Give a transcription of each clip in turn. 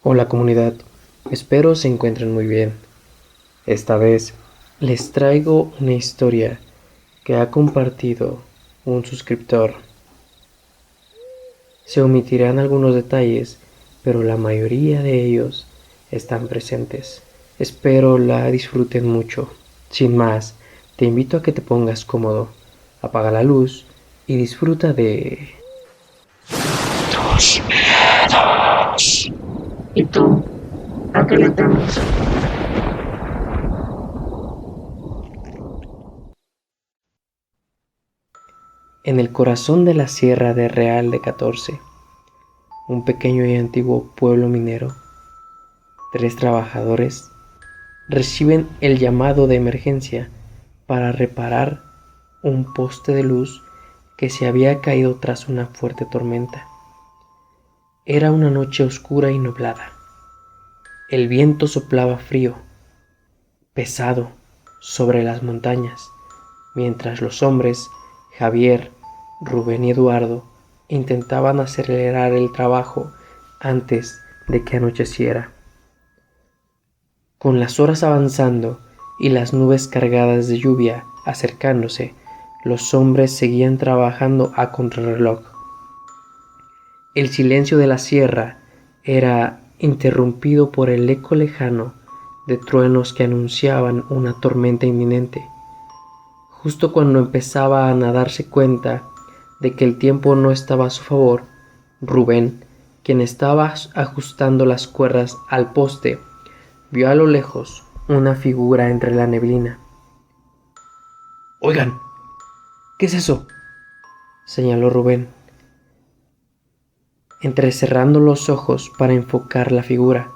Hola comunidad, espero se encuentren muy bien. Esta vez les traigo una historia que ha compartido un suscriptor. Se omitirán algunos detalles, pero la mayoría de ellos están presentes. Espero la disfruten mucho. Sin más, te invito a que te pongas cómodo, apaga la luz y disfruta de... Tus miedos. ¿Y tú? ¿A qué le temes? En el corazón de la Sierra de Real de 14, un pequeño y antiguo pueblo minero, tres trabajadores reciben el llamado de emergencia para reparar un poste de luz que se había caído tras una fuerte tormenta. Era una noche oscura y nublada. El viento soplaba frío, pesado, sobre las montañas, mientras los hombres, Javier, Rubén y Eduardo, intentaban acelerar el trabajo antes de que anocheciera. Con las horas avanzando y las nubes cargadas de lluvia acercándose, los hombres seguían trabajando a contrarreloj. El silencio de la sierra era interrumpido por el eco lejano de truenos que anunciaban una tormenta inminente. Justo cuando empezaban a darse cuenta de que el tiempo no estaba a su favor, Rubén, quien estaba ajustando las cuerdas al poste, vio a lo lejos una figura entre la neblina. Oigan, ¿qué es eso?, señaló Rubén, entrecerrando los ojos para enfocar la figura.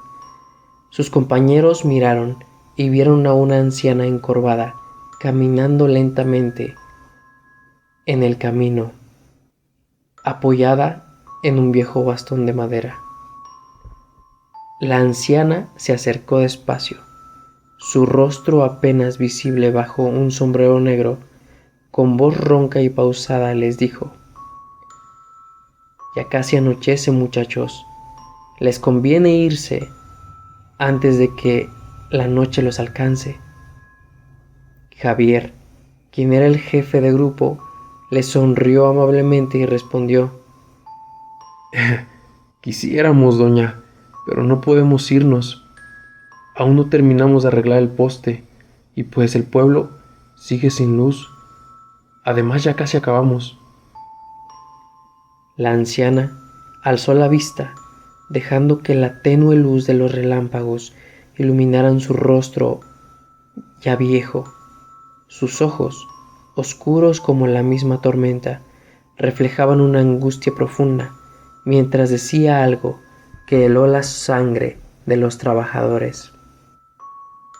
Sus compañeros miraron y vieron a una anciana encorvada caminando lentamente en el camino, apoyada en un viejo bastón de madera. La anciana se acercó despacio, su rostro apenas visible bajo un sombrero negro. Con voz ronca y pausada les dijo: ya casi anochece, muchachos. Les conviene irse antes de que la noche los alcance. Javier, quien era el jefe de grupo, le sonrió amablemente y respondió: quisiéramos, doña, pero no podemos irnos. Aún no terminamos de arreglar el poste, y pues el pueblo sigue sin luz. Además, ya casi acabamos. La anciana alzó la vista, dejando que la tenue luz de los relámpagos iluminaran su rostro ya viejo. Sus ojos, oscuros como la misma tormenta, reflejaban una angustia profunda, mientras decía algo que heló la sangre de los trabajadores.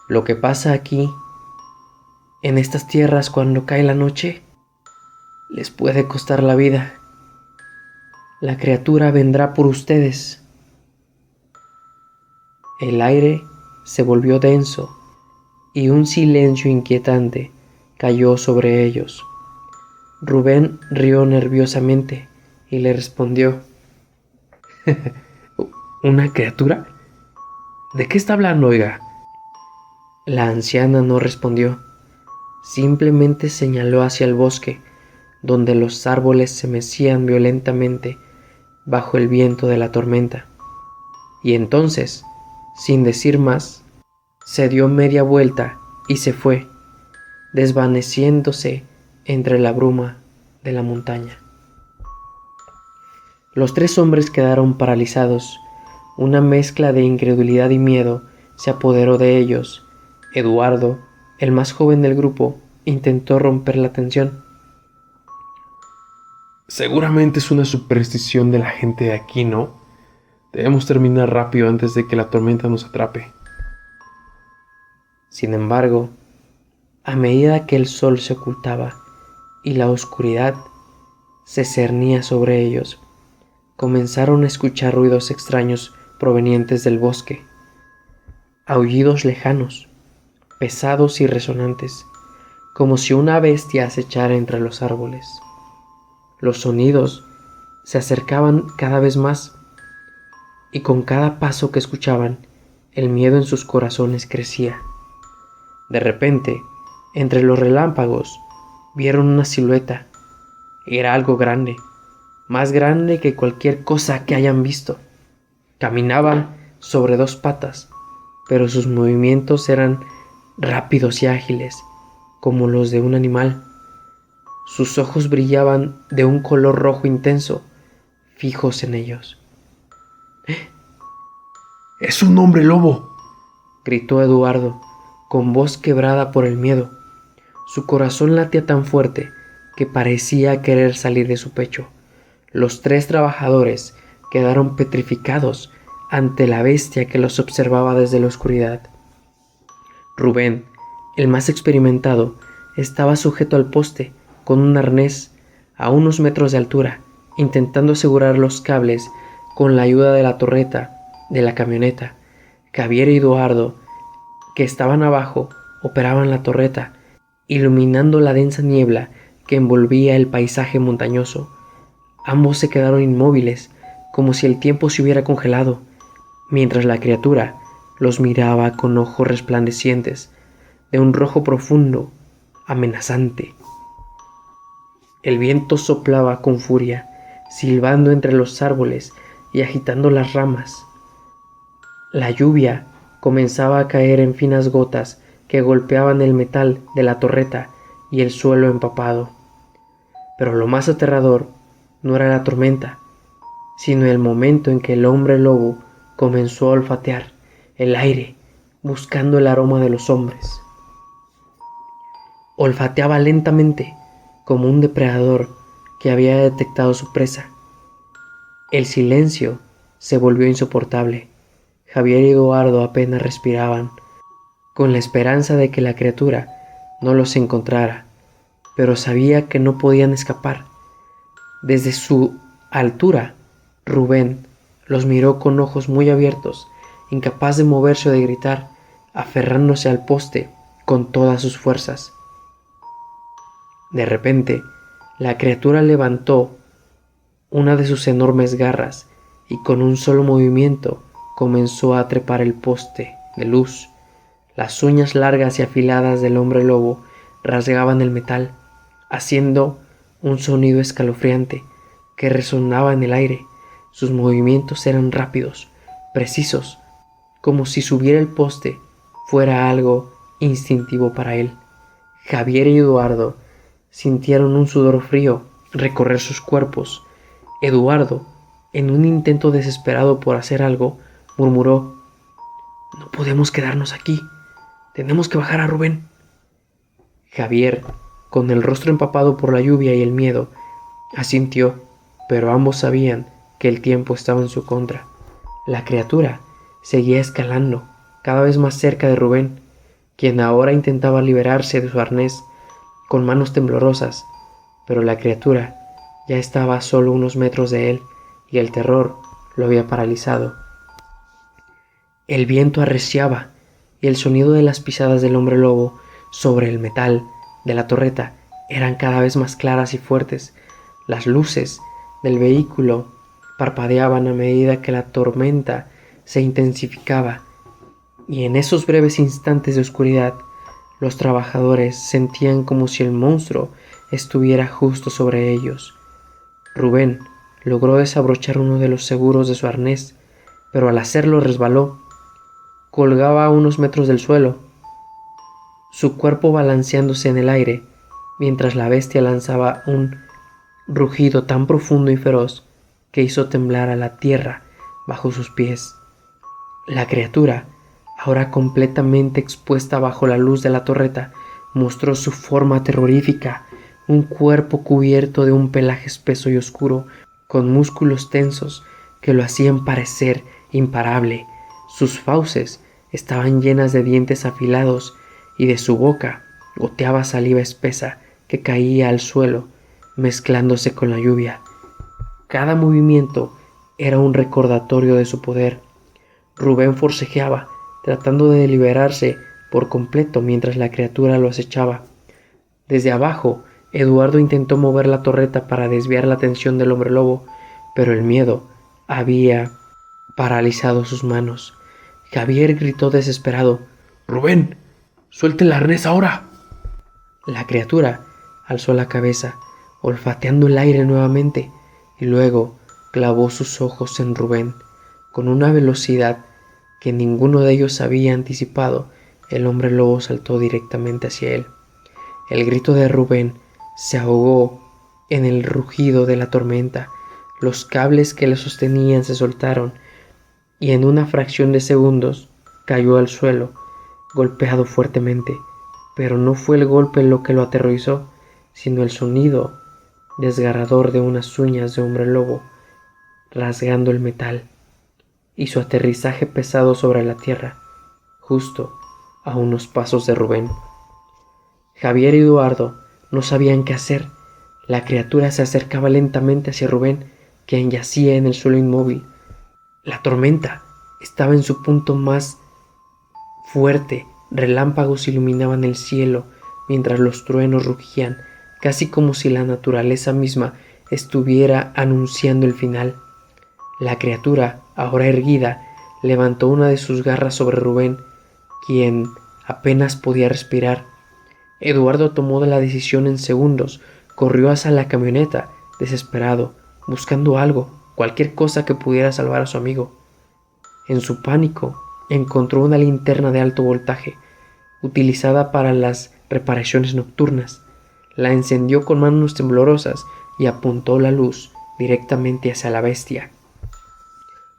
Lo que pasa aquí, en estas tierras, cuando cae la noche, les puede costar la vida. La criatura vendrá por ustedes. El aire se volvió denso y un silencio inquietante cayó sobre ellos. Rubén rió nerviosamente y le respondió: ¿una criatura? ¿De qué está hablando, oiga? La anciana no respondió, simplemente señaló hacia el bosque, donde los árboles se mecían violentamente bajo el viento de la tormenta. Y entonces, sin decir más, se dio media vuelta y se fue, desvaneciéndose entre la bruma de la montaña. Los tres hombres quedaron paralizados. Una mezcla de incredulidad y miedo se apoderó de ellos. Eduardo, el más joven del grupo, intentó romper la tensión. Seguramente es una superstición de la gente de aquí, ¿no? Debemos terminar rápido antes de que la tormenta nos atrape. Sin embargo, a medida que el sol se ocultaba y la oscuridad se cernía sobre ellos, comenzaron a escuchar ruidos extraños provenientes del bosque, aullidos lejanos, pesados y resonantes, como si una bestia acechara entre los árboles. Los sonidos se acercaban cada vez más, y con cada paso que escuchaban, el miedo en sus corazones crecía. De repente, entre los relámpagos, vieron una silueta. Era algo grande, más grande que cualquier cosa que hayan visto. Caminaban sobre dos patas, pero sus movimientos eran rápidos y ágiles, como los de un animal. Sus ojos brillaban de un color rojo intenso, fijos en ellos. ¡Es un hombre lobo! Gritó Eduardo, con voz quebrada por el miedo. Su corazón latía tan fuerte que parecía querer salir de su pecho. Los 3 trabajadores quedaron petrificados ante la bestia que los observaba desde la oscuridad. Rubén, el más experimentado, estaba sujeto al poste con un arnés a unos metros de altura, intentando asegurar los cables con la ayuda de la torreta de la camioneta. Javier y Eduardo, que estaban abajo, operaban la torreta, iluminando la densa niebla que envolvía el paisaje montañoso. Ambos se quedaron inmóviles, como si el tiempo se hubiera congelado, mientras la criatura los miraba con ojos resplandecientes, de un rojo profundo, amenazante. El viento soplaba con furia, silbando entre los árboles y agitando las ramas. La lluvia comenzaba a caer en finas gotas que golpeaban el metal de la torreta y el suelo empapado. Pero lo más aterrador no era la tormenta, sino el momento en que el hombre lobo comenzó a olfatear el aire buscando el aroma de los hombres. Olfateaba lentamente, como un depredador que había detectado su presa. El silencio se volvió insoportable. Javier y Eduardo apenas respiraban, con la esperanza de que la criatura no los encontrara, pero sabía que no podían escapar. Desde su altura, Rubén los miró con ojos muy abiertos, incapaz de moverse o de gritar, aferrándose al poste con todas sus fuerzas. De repente, la criatura levantó una de sus enormes garras y con un solo movimiento comenzó a trepar el poste de luz. Las uñas largas y afiladas del hombre lobo rasgaban el metal, haciendo un sonido escalofriante que resonaba en el aire. Sus movimientos eran rápidos, precisos, como si subir el poste fuera algo instintivo para él. Javier y Eduardo sintieron un sudor frío recorrer sus cuerpos. Eduardo, en un intento desesperado por hacer algo, murmuró: «No podemos quedarnos aquí. Tenemos que bajar a Rubén». Javier, con el rostro empapado por la lluvia y el miedo, asintió, pero ambos sabían que el tiempo estaba en su contra. La criatura seguía escalando, cada vez más cerca de Rubén, quien ahora intentaba liberarse de su arnés con manos temblorosas, pero la criatura ya estaba a solo unos metros de él y el terror lo había paralizado. El viento arreciaba y el sonido de las pisadas del hombre lobo sobre el metal de la torreta eran cada vez más claras y fuertes. Las luces del vehículo parpadeaban a medida que la tormenta se intensificaba, y en esos breves instantes de oscuridad los trabajadores sentían como si el monstruo estuviera justo sobre ellos. Rubén logró desabrochar uno de los seguros de su arnés, pero al hacerlo resbaló. Colgaba a unos metros del suelo, su cuerpo balanceándose en el aire, mientras la bestia lanzaba un rugido tan profundo y feroz que hizo temblar a la tierra bajo sus pies. La criatura, ahora completamente expuesta bajo la luz de la torreta, mostró su forma terrorífica, un cuerpo cubierto de un pelaje espeso y oscuro, con músculos tensos que lo hacían parecer imparable. Sus fauces estaban llenas de dientes afilados y de su boca goteaba saliva espesa que caía al suelo, mezclándose con la lluvia. Cada movimiento era un recordatorio de su poder. Rubén forcejeaba, tratando de liberarse por completo mientras la criatura lo acechaba. Desde abajo, Eduardo intentó mover la torreta para desviar la atención del hombre lobo, pero el miedo había paralizado sus manos. Javier gritó desesperado: Rubén, suelte el arnés ahora. La criatura alzó la cabeza, olfateando el aire nuevamente, y luego clavó sus ojos en Rubén. Con una velocidad que ninguno de ellos había anticipado, el hombre lobo saltó directamente hacia él. El grito de Rubén se ahogó en el rugido de la tormenta. Los cables que le sostenían se soltaron y en una fracción de segundos cayó al suelo, golpeado fuertemente. Pero no fue el golpe lo que lo aterrorizó, sino el sonido desgarrador de unas uñas de hombre lobo rasgando el metal, y su aterrizaje pesado sobre la tierra, justo a unos pasos de Rubén. Javier y Eduardo no sabían qué hacer. La criatura se acercaba lentamente hacia Rubén, quien yacía en el suelo inmóvil. La tormenta estaba en su punto más fuerte. Relámpagos iluminaban el cielo mientras los truenos rugían, casi como si la naturaleza misma estuviera anunciando el final. La criatura, ahora erguida, levantó una de sus garras sobre Rubén, quien apenas podía respirar. Eduardo tomó la decisión en segundos. Corrió hacia la camioneta, desesperado, buscando algo, cualquier cosa que pudiera salvar a su amigo. En su pánico, encontró una linterna de alto voltaje, utilizada para las reparaciones nocturnas. La encendió con manos temblorosas y apuntó la luz directamente hacia la bestia.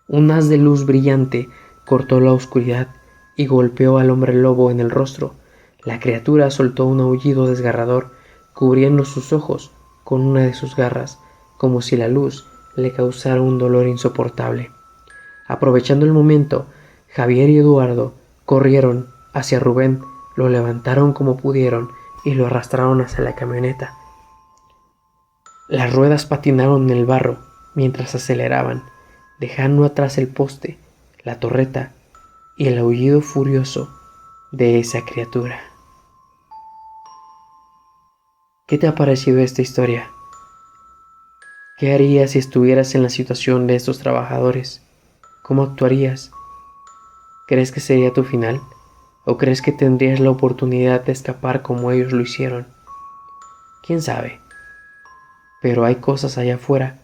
Un haz de luz brillante cortó la oscuridad y golpeó al hombre lobo en el rostro. La criatura soltó un aullido desgarrador, cubriendo sus ojos con una de sus garras, como si la luz le causara un dolor insoportable. Aprovechando el momento, Javier y Eduardo corrieron hacia Rubén, lo levantaron como pudieron y lo arrastraron hacia la camioneta. Las ruedas patinaron en el barro mientras aceleraban, dejando atrás el poste, la torreta y el aullido furioso de esa criatura. ¿Qué te ha parecido esta historia? ¿Qué harías si estuvieras en la situación de estos trabajadores? ¿Cómo actuarías? ¿Crees que sería tu final? ¿O crees que tendrías la oportunidad de escapar como ellos lo hicieron? ¿Quién sabe? Pero hay cosas allá afuera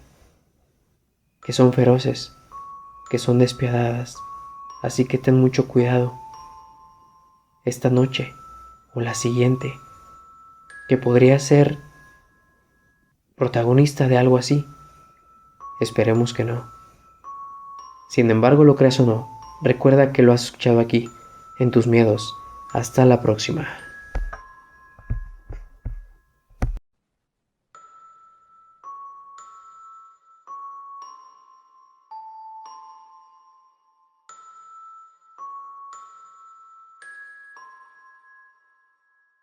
que son feroces, que son despiadadas, así que ten mucho cuidado. Esta noche o la siguiente, que podría ser protagonista de algo así. Esperemos que no. Sin embargo, lo creas o no, recuerda que lo has escuchado aquí, en tus miedos. Hasta la próxima.